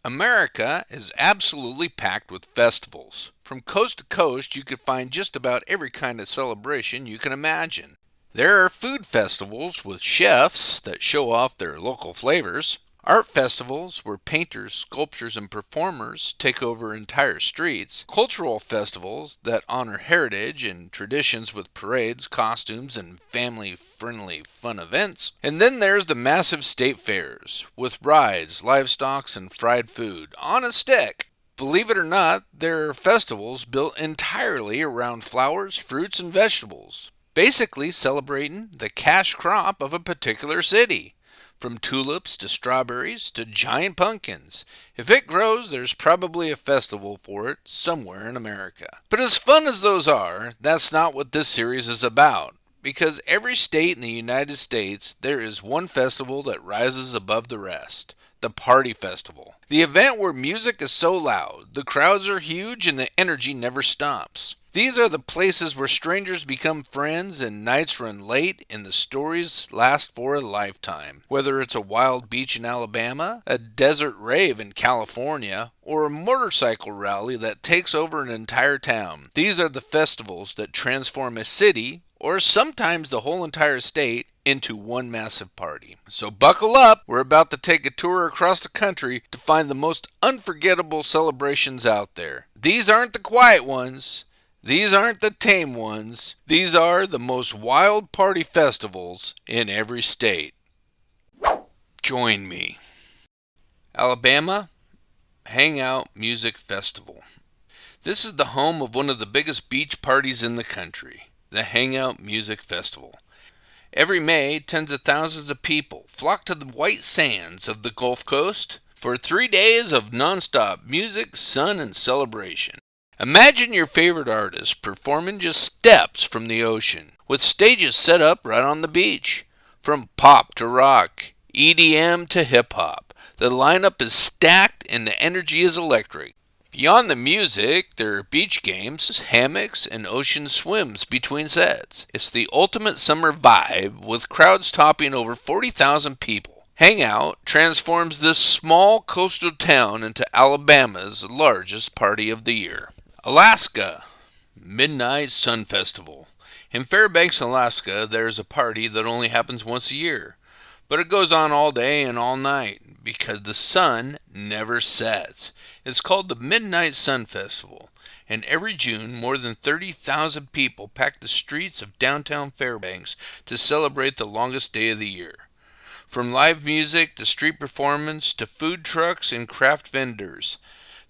America is absolutely packed with festivals. From coast to coast, you could find just about every kind of celebration you can imagine. There are food festivals with chefs that show off their local flavors, art festivals where painters, sculptors, and performers take over entire streets, cultural festivals that honor heritage and traditions with parades, costumes, and family friendly fun events, and then there's the massive state fairs with rides, livestock, and fried food on a stick. Believe it or not, there are festivals built entirely around flowers, fruits, and vegetables, basically celebrating the cash crop of a particular city. From tulips to strawberries to giant pumpkins. If it grows, there's probably a festival for it somewhere in America. But as fun as those are, that's not what this series is about. Because every state in the United States, there is one festival that rises above the rest. The Party Festival. The event where music is so loud, the crowds are huge, and the energy never stops. These are the places where strangers become friends and nights run late and the stories last for a lifetime. Whether it's a wild beach in Alabama, a desert rave in California, or a motorcycle rally that takes over an entire town, these are the festivals that transform a city, or sometimes the whole entire state, into one massive party. So buckle up, we're about to take a tour across the country to find the most unforgettable celebrations out there. These aren't the quiet ones. These aren't the tame ones. These are the most wild party festivals in every state. Join me. Alabama Hangout Music Festival. This is the home of one of the biggest beach parties in the country, the Hangout Music Festival. Every May, tens of thousands of people flock to the white sands of the Gulf Coast for 3 days of nonstop music, sun, and celebration. Imagine your favorite artist performing just steps from the ocean, with stages set up right on the beach. From pop to rock, EDM to hip-hop, the lineup is stacked and the energy is electric. Beyond the music, there are beach games, hammocks, and ocean swims between sets. It's the ultimate summer vibe, with crowds topping over 40,000 people. Hangout transforms this small coastal town into Alabama's largest party of the year. Alaska Midnight Sun Festival. In Fairbanks, Alaska, there's a party that only happens once a year, but it goes on all day and all night because the sun never sets. It's called the Midnight Sun Festival, and every June more than 30,000 people pack the streets of downtown Fairbanks to celebrate the longest day of the year. From live music to street performance to food trucks and craft vendors,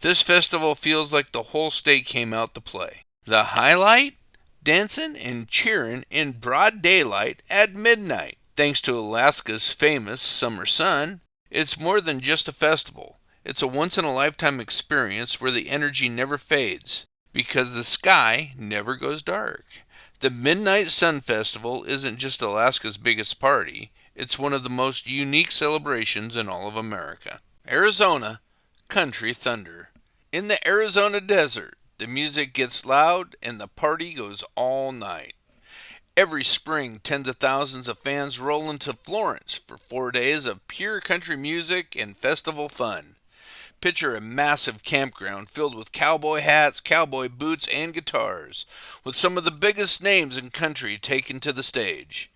this festival feels like the whole state came out to play. The highlight? Dancing and cheering in broad daylight at midnight. Thanks to Alaska's famous summer sun, it's more than just a festival. It's a once-in-a-lifetime experience where the energy never fades, because the sky never goes dark. The Midnight Sun Festival isn't just Alaska's biggest party, it's one of the most unique celebrations in all of America. Arizona Country Thunder. In the Arizona desert, the music gets loud and the party goes all night. Every spring, tens of thousands of fans roll into Florence for 4 days of pure country music and festival fun. Picture a massive campground filled with cowboy hats, cowboy boots, and guitars, with some of the biggest names in country taken to the stage.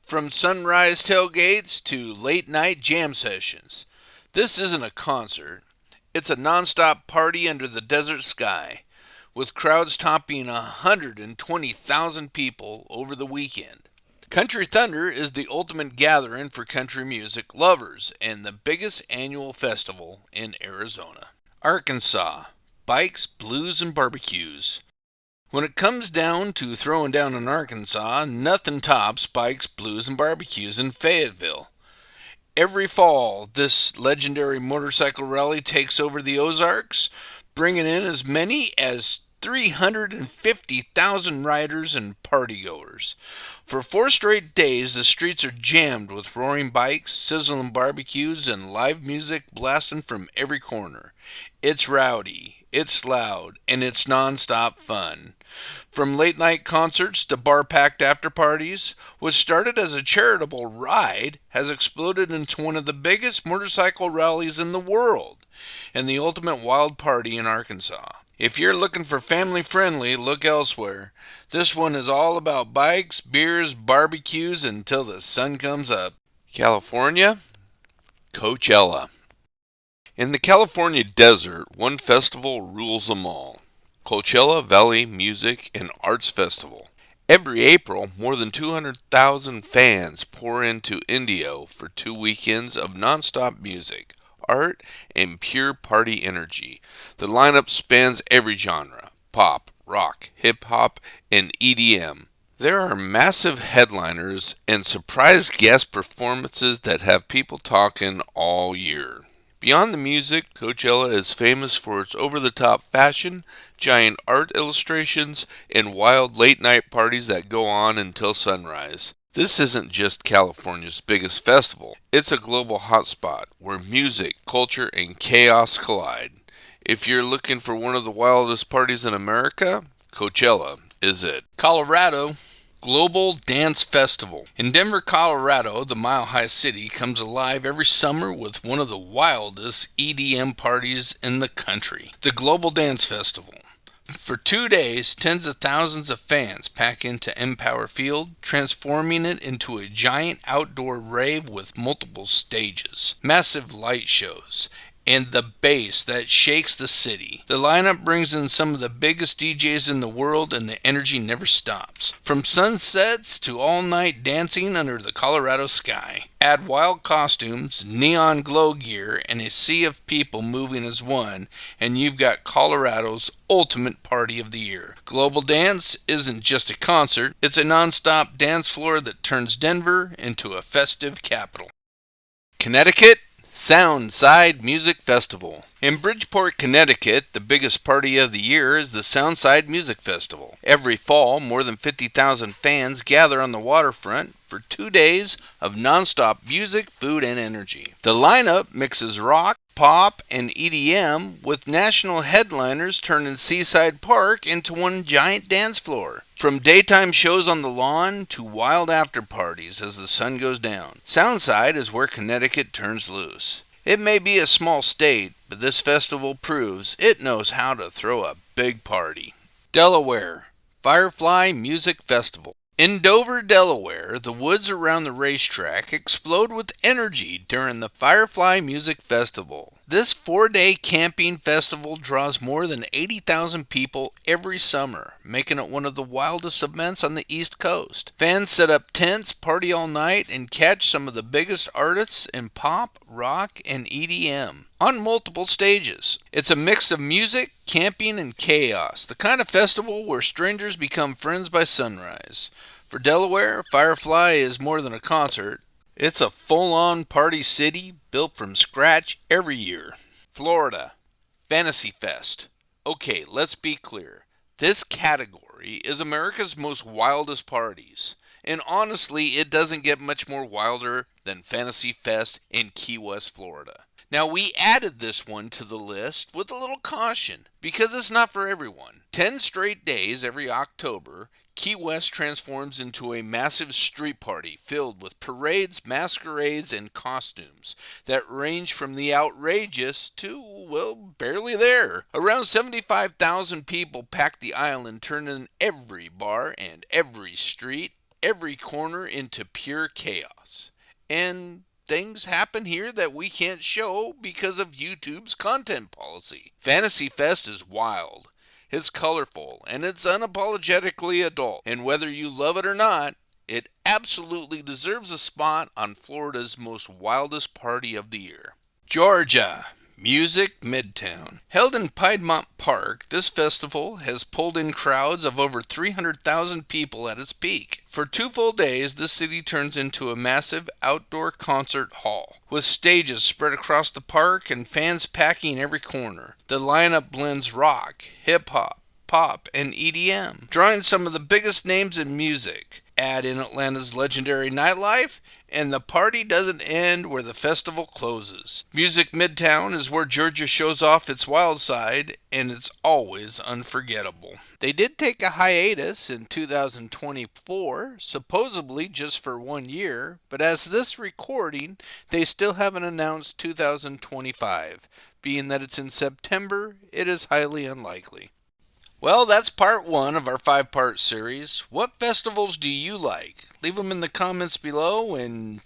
From sunrise tailgates to late-night jam sessions, this isn't a concert. It's a non-stop party under the desert sky, with crowds topping 120,000 people over the weekend. Country Thunder is the ultimate gathering for country music lovers and the biggest annual festival in Arizona. Arkansas Bikes, Blues, and Barbecues. When it comes down to throwing down in Arkansas, nothing tops Bikes, Blues, and Barbecues in Fayetteville. Every fall, this legendary motorcycle rally takes over the Ozarks, bringing in as many as 350,000 riders and partygoers. For 4 straight days, the streets are jammed with roaring bikes, sizzling barbecues, and live music blasting from every corner. It's rowdy, it's loud, and it's non-stop fun. From late-night concerts to bar-packed after-parties, what started as a charitable ride has exploded into one of the biggest motorcycle rallies in the world. and the ultimate wild party in Arkansas. If you're looking for family friendly, look elsewhere. This one is all about bikes, beers, barbecues until the sun comes up. California, Coachella. In the California desert, one festival rules them all. Coachella Valley Music and Arts Festival. Every April, more than 200,000 fans pour into Indio for 2 weekends of nonstop music, art, and pure party energy. The lineup spans every genre: pop, rock, hip-hop, and EDM. There are massive headliners and surprise guest performances that have people talking all year. Beyond the music, Coachella is famous for its over-the-top fashion, giant art illustrations, and wild late-night parties that go on until sunrise. This isn't just California's biggest festival. It's a global hotspot where music, culture, and chaos collide. If you're looking for one of the wildest parties in America, Coachella is it. Colorado. Global Dance Festival. In Denver, Colorado, the Mile High City comes alive every summer with one of the wildest EDM parties in the country, the Global Dance Festival. For 2 days, tens of thousands of fans pack into Empower Field, transforming it into a giant outdoor rave with multiple stages, massive light shows, and the bass that shakes the city. The lineup brings in some of the biggest DJs in the world, and the energy never stops. From sunsets to all-night dancing under the Colorado sky. Add wild costumes, neon glow gear, and a sea of people moving as one, and you've got Colorado's ultimate party of the year. Global Dance isn't just a concert, it's a non-stop dance floor that turns Denver into a festive capital. Connecticut, Soundside Music Festival. In Bridgeport, Connecticut, the biggest party of the year is the Soundside Music Festival. Every fall, more than 50,000 fans gather on the waterfront for 2 days of nonstop music, food, and energy. The lineup mixes rock, pop, and EDM, with national headliners turning Seaside Park into one giant dance floor. From daytime shows on the lawn to wild after parties as the sun goes down, Soundside is where Connecticut turns loose. It may be a small state, but this festival proves it knows how to throw a big party. Delaware, Firefly Music Festival. In Dover, Delaware, the woods around the racetrack explode with energy during the Firefly Music Festival. This 4-day camping festival draws more than 80,000 people every summer, making it one of the wildest events on the East Coast. Fans set up tents, party all night, and catch some of the biggest artists in pop, rock, and EDM on multiple stages. It's a mix of music, camping, and chaos, the kind of festival where strangers become friends by sunrise. For Delaware, Firefly is more than a concert. It's a full-on party city built from scratch every year. Florida, Fantasy Fest. Okay, let's be clear. This category is America's most wildest parties. And honestly, it doesn't get much more wilder than Fantasy Fest in Key West, Florida. Now, we added this one to the list with a little caution, because it's not for everyone. 10 straight days every October, Key West transforms into a massive street party filled with parades, masquerades, and costumes that range from the outrageous to, well, barely there. Around 75,000 people pack the island, turning every bar and every street, every corner into pure chaos. And things happen here that we can't show because of YouTube's content policy. Fantasy Fest is wild. It's colorful, and it's unapologetically adult. And whether you love it or not, it absolutely deserves a spot on Florida's most wildest party of the year. Georgia, Music Midtown. Held in Piedmont Park, this festival has pulled in crowds of over 300,000 people at its peak. For 2 full days, this city turns into a massive outdoor concert hall, with stages spread across the park and fans packing every corner. The lineup blends rock, hip-hop, pop, and EDM, drawing some of the biggest names in music. Add in Atlanta's legendary nightlife, and the party doesn't end where the festival closes. Music Midtown is where Georgia shows off its wild side, and it's always unforgettable. They did take a hiatus in 2024, supposedly just for 1 year, but as this recording, they still haven't announced 2025. Being that it's in September, it is highly unlikely. Well, that's part one of our 5-part series. What festivals do you like? Leave them in the comments below and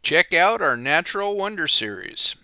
check out our Natural Wonder series.